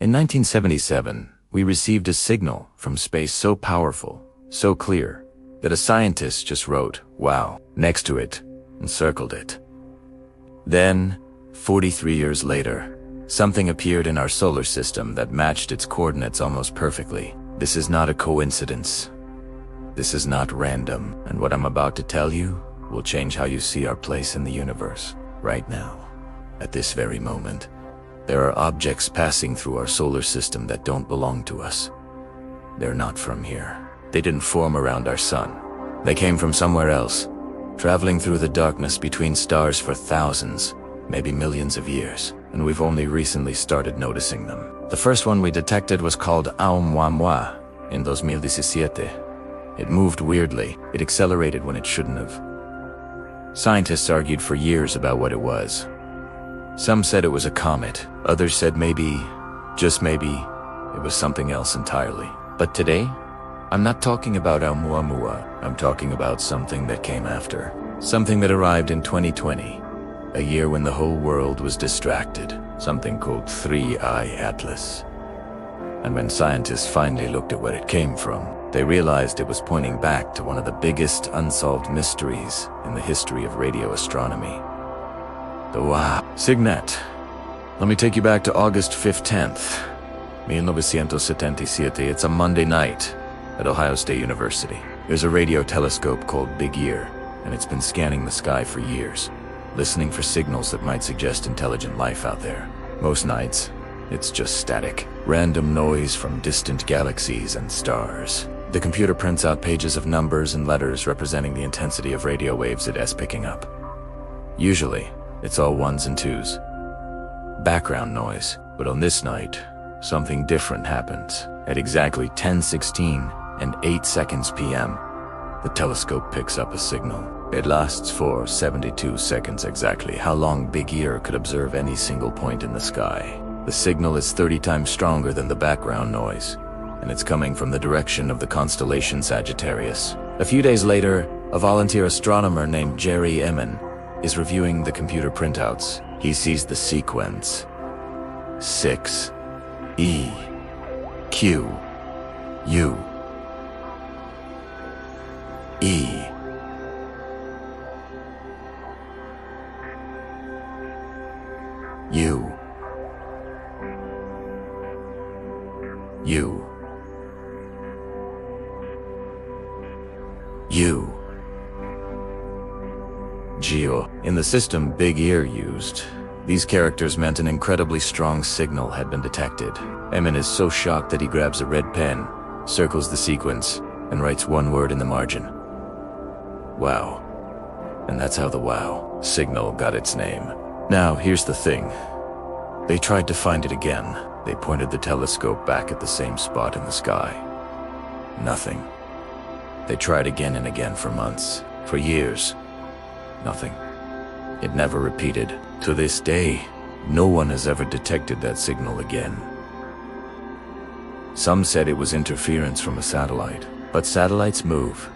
In 1977, we received a signal from space so powerful, so clear, that a scientist just wrote, "Wow," next to it and circled it. Then, 43 years later, something appeared in our solar system that matched its coordinates almost perfectly. This is not a coincidence. This is not random, and what I'm about to tell you will change how you see our place in the universe. Right now, at this very moment, there are objects passing through our solar system that don't belong to us. They're not from here. They didn't form around our sun. They came from somewhere else, traveling through the darkness between stars for thousands, maybe millions of years, and we've only recently started noticing them. The first one we detected was called Oumuamua in 2017. It moved weirdly. It accelerated when it shouldn't have. Scientists argued for years about what it was. Some said it was a comet. Others said maybe, just maybe, it was something else entirely. But today, I'm not talking about Oumuamua. I'm talking about something that came after. Something that arrived in 2020, a year when the whole world was distracted. Something called 3-Eye Atlas. And when scientists finally looked at where it came from, they realized it was pointing back to one of the biggest unsolved mysteries in the history of radio astronomy. The WOW Signet. Let me take you back to August 15th, 1977. It's a Monday night at Ohio State University. There's a radio telescope called Big Ear, and it's been scanning the sky for years, listening for signals that might suggest intelligent life out there. Most nights, it's just static, random noise from distant galaxies and stars. The computer prints out pages of numbers and letters representing the intensity of radio waves it is picking up. Usually, it's all ones and twos. Background noise. But on this night, something different happens. At exactly 10:16 and 8 seconds p.m., the telescope picks up a signal. It lasts for 72 seconds exactly, how long Big Ear could observe any single point in the sky. The signal is 30 times stronger than the background noise, and it's coming from the direction of the constellation Sagittarius. A few days later, a volunteer astronomer named Jerry Emin is reviewing the computer printouts. He sees the sequence 6 E Q U E U U U Geo. In the system Big Ear used, these characters meant an incredibly strong signal had been detected. Emin is so shocked that he grabs a red pen, circles the sequence, and writes one word in the margin. Wow. And that's how the WOW signal got its name. Now, here's the thing. They tried to find it again. They pointed the telescope back at the same spot in the sky. Nothing. They tried again and again for months, for years. Nothing. It never repeated. To this day, no one has ever detected that signal again. Some said it was interference from a satellite, but satellites move.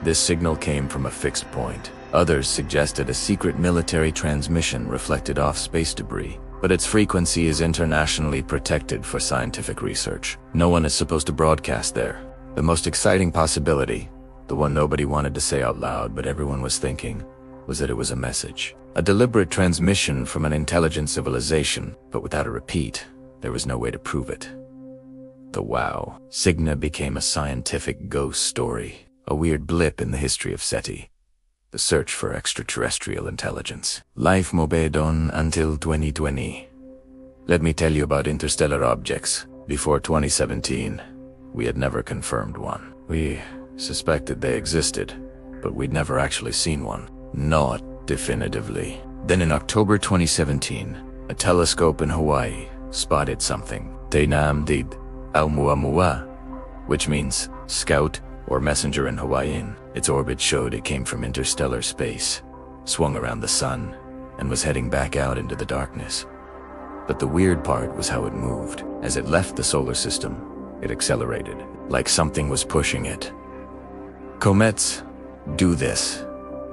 This signal came from a fixed point. Others suggested a secret military transmission reflected off space debris, but its frequency is internationally protected for scientific research. No one is supposed to broadcast there. The most exciting possibility, the one nobody wanted to say out loud but everyone was thinking, was that it was a message. A deliberate transmission from an intelligent civilization, but without a repeat. There was no way to prove it. The WOW Signa became a scientific ghost story, a weird blip in the history of SETI. The search for extraterrestrial intelligence. Life moved on until 2020. Let me tell you about interstellar objects. Before 2017, we had never confirmed one. We suspected they existed, but we'd never actually seen one. Not definitively. Then in October 2017, a telescope in Hawaii spotted something. Teinam did Oumuamua, which means scout or messenger in Hawaiian. Its orbit showed it came from interstellar space, swung around the sun, and was heading back out into the darkness. But the weird part was how it moved. As it left the solar system, it accelerated, like something was pushing it. Comets do this,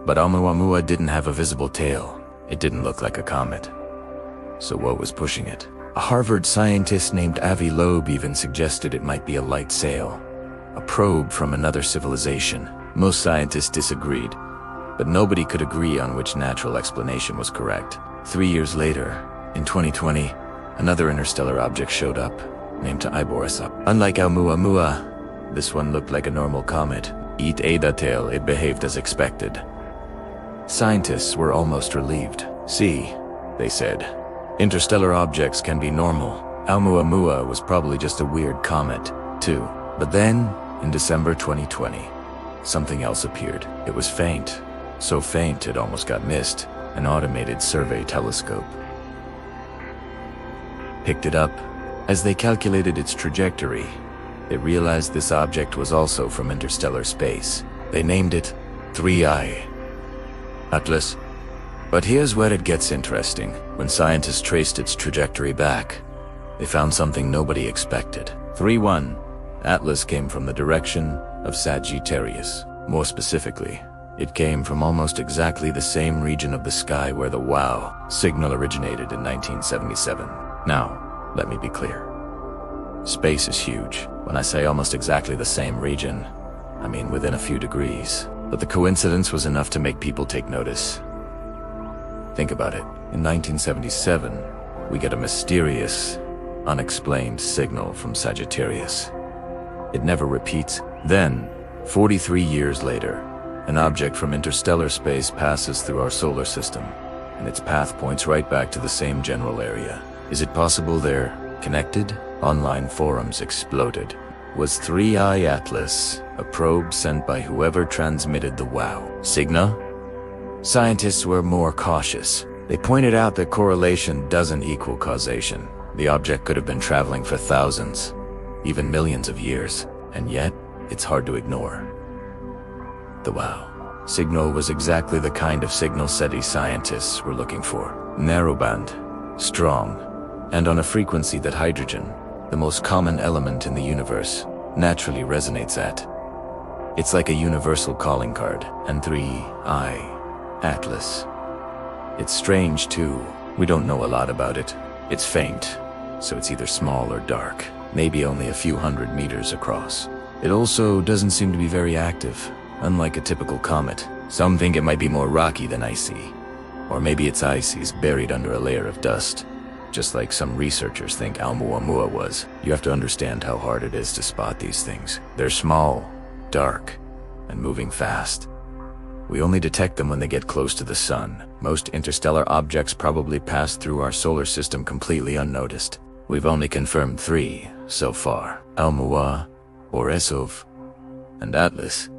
but Oumuamua didn't have a visible tail. It didn't look like a comet. So what was pushing it? A Harvard scientist named Avi Loeb even suggested it might be a light sail, a probe from another civilization. Most scientists disagreed, but nobody could agree on which natural explanation was correct. 3 years later, in 2020, another interstellar object showed up, named Iborasa. Unlike Oumuamua, this one looked like a normal comet. It behaved as expected. Scientists were almost relieved. See, they said, interstellar objects can be normal. Oumuamua was probably just a weird comet, too. But then, in December 2020, something else appeared. It was faint, so faint it almost got missed. An automated survey telescope picked it up. As they calculated its trajectory, they realized this object was also from interstellar space. They named it 3I Atlas. But here's where it gets interesting. When scientists traced its trajectory back, they found something nobody expected. 3-1 Atlas came from the direction of Sagittarius. More specifically, it came from almost exactly the same region of the sky where the WOW signal originated in 1977. Now, let me be clear. Space is huge. When I say almost exactly the same region, I mean within a few degrees. But the coincidence was enough to make people take notice. Think about it. In 1977, we get a mysterious, unexplained signal from Sagittarius. It never repeats. Then, 43 years later, an object from interstellar space passes through our solar system, and its path points right back to the same general area. Is it possible they're connected? Online forums exploded. Was 3I Atlas a probe sent by whoever transmitted the WOW signal? Scientists were more cautious. They pointed out that correlation doesn't equal causation. The object could have been traveling for thousands, even millions of years, and yet it's hard to ignore. The WOW signal was exactly the kind of signal SETI scientists were looking for. Narrowband, strong, and on a frequency that hydrogen, the most common element in the universe, naturally resonates at. It's like a universal calling card. And 3I Atlas. It's strange too. We don't know a lot about it. It's faint, so it's either small or dark, maybe only a few hundred meters across. It also doesn't seem to be very active, unlike a typical comet. Some think it might be more rocky than icy. Or maybe its ice is buried under a layer of dust, just like some researchers think Oumuamua was. You have to understand how hard it is to spot these things. They're small, dark, and moving fast. We only detect them when they get close to the sun. Most interstellar objects probably pass through our solar system completely unnoticed. We've only confirmed 3 so far: Oumuamua, Borisov, and Atlas.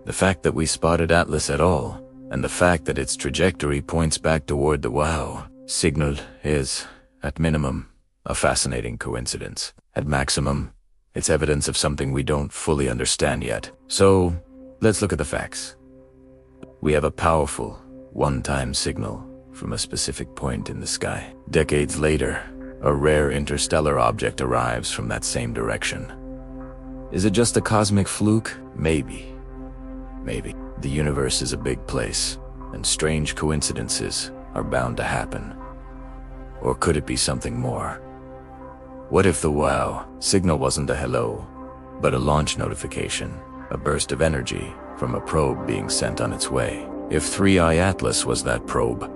The fact that we spotted Atlas at all, and the fact that its trajectory points back toward the WOW signal is, at minimum, a fascinating coincidence. At maximum, it's evidence of something we don't fully understand yet. So, let's look at the facts. We have a powerful, one-time signal from a specific point in the sky. Decades later, a rare interstellar object arrives from that same direction. Is it just a cosmic fluke? Maybe. Maybe. The universe is a big place, and strange coincidences are bound to happen. Or could it be something more? What if the WOW signal wasn't a hello, but a launch notification, a burst of energy from a probe being sent on its way? If 3I Atlas was that probe,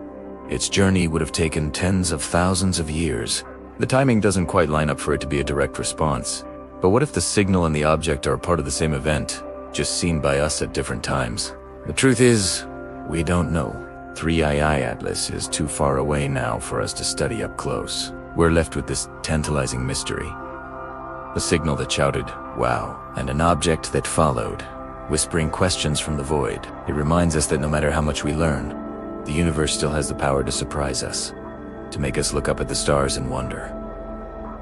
its journey would have taken tens of thousands of years. The timing doesn't quite line up for it to be a direct response. But what if the signal and the object are part of the same event, just seen by us at different times? The truth is, we don't know. 3I Atlas is too far away now for us to study up close. We're left with this tantalizing mystery. A signal that shouted, "Wow," and an object that followed, whispering questions from the void. It reminds us that no matter how much we learn, the universe still has the power to surprise us, to make us look up at the stars and wonder.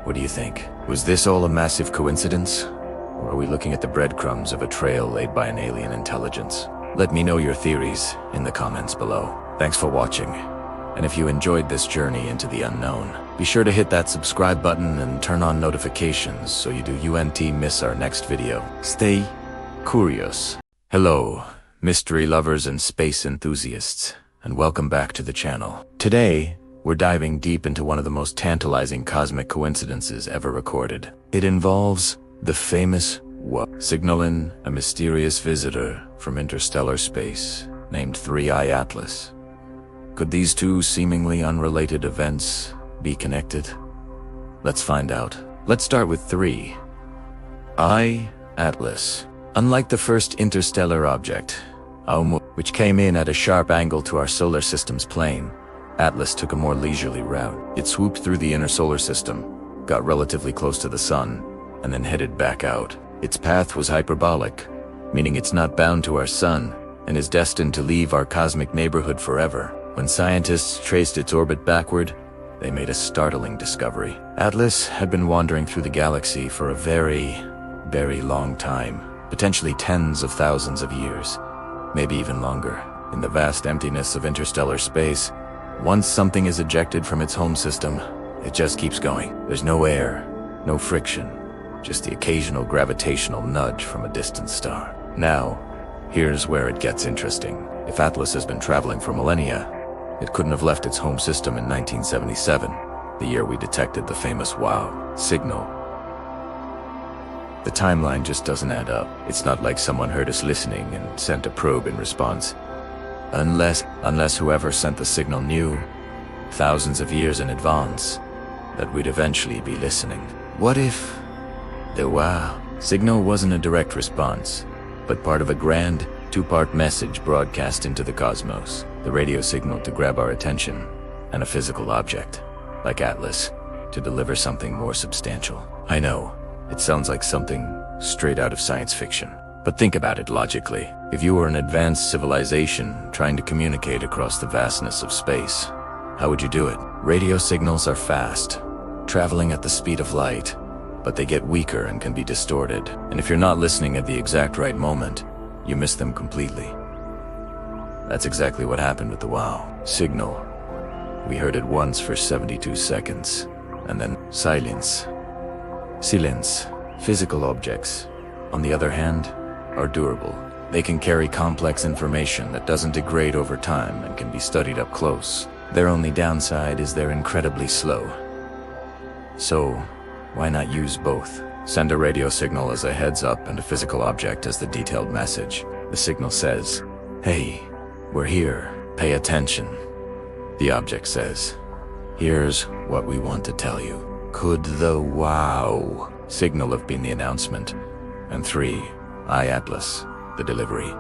What do you think? Was this all a massive coincidence? Or are we looking at the breadcrumbs of a trail laid by an alien intelligence? Let me know your theories in the comments below. Thanks for watching. And if you enjoyed this journey into the unknown, be sure to hit that subscribe button and turn on notifications so you don't miss our next video. Stay curious. Hello, mystery lovers and space enthusiasts, and welcome back to the channel. Today, we're diving deep into one of the most tantalizing cosmic coincidences ever recorded. It involves the famous signaling a mysterious visitor from interstellar space named 3I Atlas. Could these two seemingly unrelated events be connected? Let's find out. Let's start with 3I Atlas. Unlike the first interstellar object, which came in at a sharp angle to our solar system's plane, Atlas took a more leisurely route. It swooped through the inner solar system, got relatively close to the sun, and then headed back out. Its path was hyperbolic, meaning it's not bound to our sun and is destined to leave our cosmic neighborhood forever. When scientists traced its orbit backward, they made a startling discovery. Atlas had been wandering through the galaxy for a very, very long time, potentially tens of thousands of years, maybe even longer. In the vast emptiness of interstellar space, once something is ejected from its home system, it just keeps going. There's no air, no friction, just the occasional gravitational nudge from a distant star. Now, here's where it gets interesting. If Atlas has been traveling for millennia, it couldn't have left its home system in 1977, the year we detected the famous WOW signal. The timeline just doesn't add up. It's not like someone heard us listening and sent a probe in response. Unless whoever sent the signal knew, thousands of years in advance, that we'd eventually be listening. What if the WOW signal wasn't a direct response, but part of a grand, two-part message broadcast into the cosmos? The radio signal to grab our attention, and a physical object, like Atlas, to deliver something more substantial. I know, it sounds like something straight out of science fiction. But think about it logically. If you were an advanced civilization trying to communicate across the vastness of space, how would you do it? Radio signals are fast, traveling at the speed of light, but they get weaker and can be distorted. And if you're not listening at the exact right moment, you miss them completely. That's exactly what happened with the WOW signal. We heard it once for 72 seconds, and then silence. Silence. Physical objects, on the other hand, are durable. They can carry complex information that doesn't degrade over time and can be studied up close. Their only downside is they're incredibly slow. So, why not use both? Send a radio signal as a heads up and a physical object as the detailed message. The signal says, "Hey, we're here, pay attention." The object says, "Here's what we want to tell you." Could the WOW signal have been the announcement, and 3I Atlas the delivery?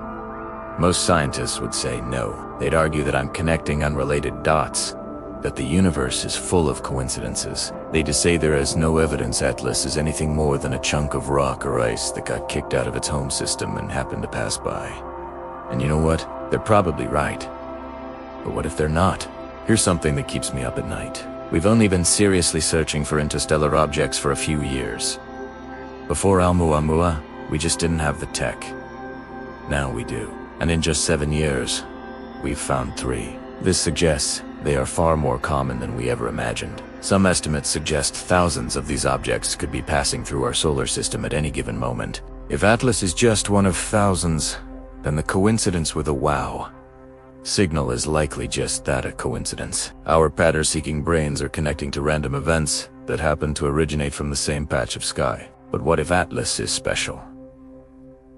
Most scientists would say no. They'd argue that I'm connecting unrelated dots, that the universe is full of coincidences. They'd say there is no evidence Atlas is anything more than a chunk of rock or ice that got kicked out of its home system and happened to pass by. And you know what? They're probably right. But what if they're not? Here's something that keeps me up at night. We've only been seriously searching for interstellar objects for a few years. Before Oumuamua, we just didn't have the tech. Now we do. And in just 7 years, we've found 3. This suggests they are far more common than we ever imagined. Some estimates suggest thousands of these objects could be passing through our solar system at any given moment. If Atlas is just one of thousands, then the coincidence with a WOW signal is likely just that, a coincidence. Our pattern-seeking brains are connecting to random events that happen to originate from the same patch of sky. But what if Atlas is special?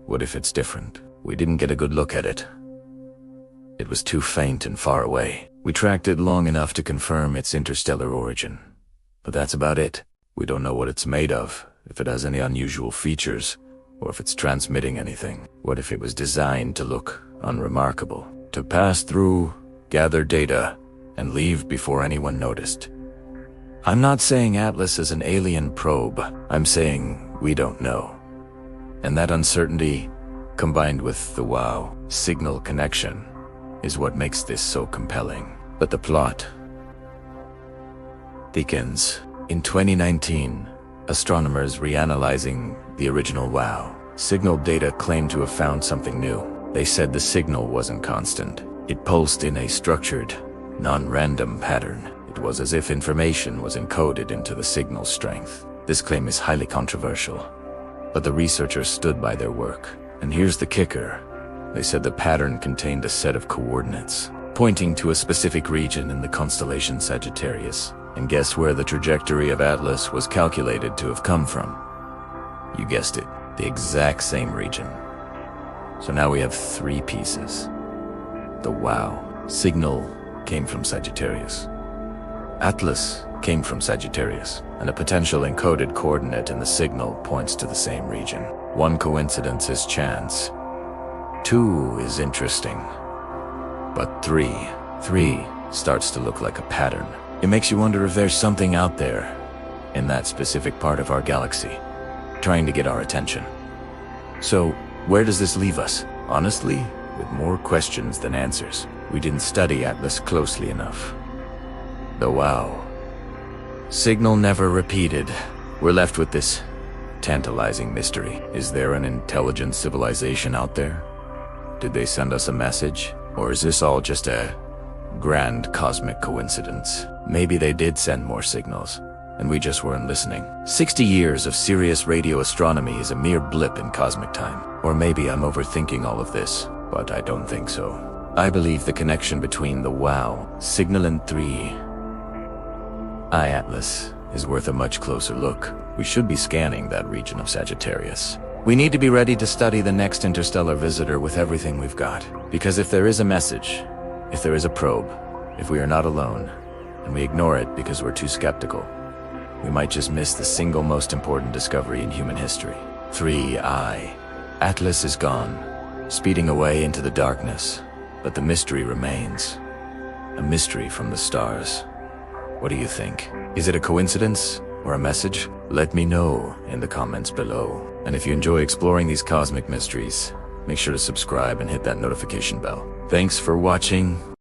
What if it's different? We didn't get a good look at it. It was too faint and far away. We tracked it long enough to confirm its interstellar origin. But that's about it. We don't know what it's made of, if it has any unusual features, or if it's transmitting anything. What if it was designed to look unremarkable? To pass through, gather data, and leave before anyone noticed. I'm not saying Atlas is an alien probe. I'm saying we don't know. And that uncertainty, combined with the WOW signal connection, is what makes this so compelling. But the plot thickens. In 2019, astronomers reanalyzing the original WOW signal data claimed to have found something new. They said the signal wasn't constant. It pulsed in a structured, non-random pattern. It was as if information was encoded into the signal's strength. This claim is highly controversial, but the researchers stood by their work. And here's the kicker. They said the pattern contained a set of coordinates. pointing to a specific region in the constellation Sagittarius. And guess where the trajectory of Atlas was calculated to have come from? You guessed it, the exact same region. So now we have 3 pieces. The WOW signal came from Sagittarius. Atlas came from Sagittarius, and a potential encoded coordinate in the signal points to the same region. 1 coincidence is chance. 2 is interesting. But 3 starts to look like a pattern. It makes you wonder if there's something out there in that specific part of our galaxy, trying to get our attention. So, where does this leave us? Honestly, with more questions than answers. We didn't study Atlas closely enough. The WOW signal never repeated. We're left with this tantalizing mystery. Is there an intelligent civilization out there? Did they send us a message? Or is this all just a grand cosmic coincidence? Maybe they did send more signals, and we just weren't listening. 60 years of serious radio astronomy is a mere blip in cosmic time. Or maybe I'm overthinking all of this, but I don't think so. I believe the connection between the WOW signal and 3I Atlas is worth a much closer look. We should be scanning that region of Sagittarius. We need to be ready to study the next interstellar visitor with everything we've got. Because if there is a message, if there is a probe, if we are not alone, and we ignore it because we're too skeptical, we might just miss the single most important discovery in human history. 3I. Atlas is gone, speeding away into the darkness, but the mystery remains. A mystery from the stars. What do you think? Is it a coincidence or a message? Let me know in the comments below. And if you enjoy exploring these cosmic mysteries, make sure to subscribe and hit that notification bell. Thanks for watching.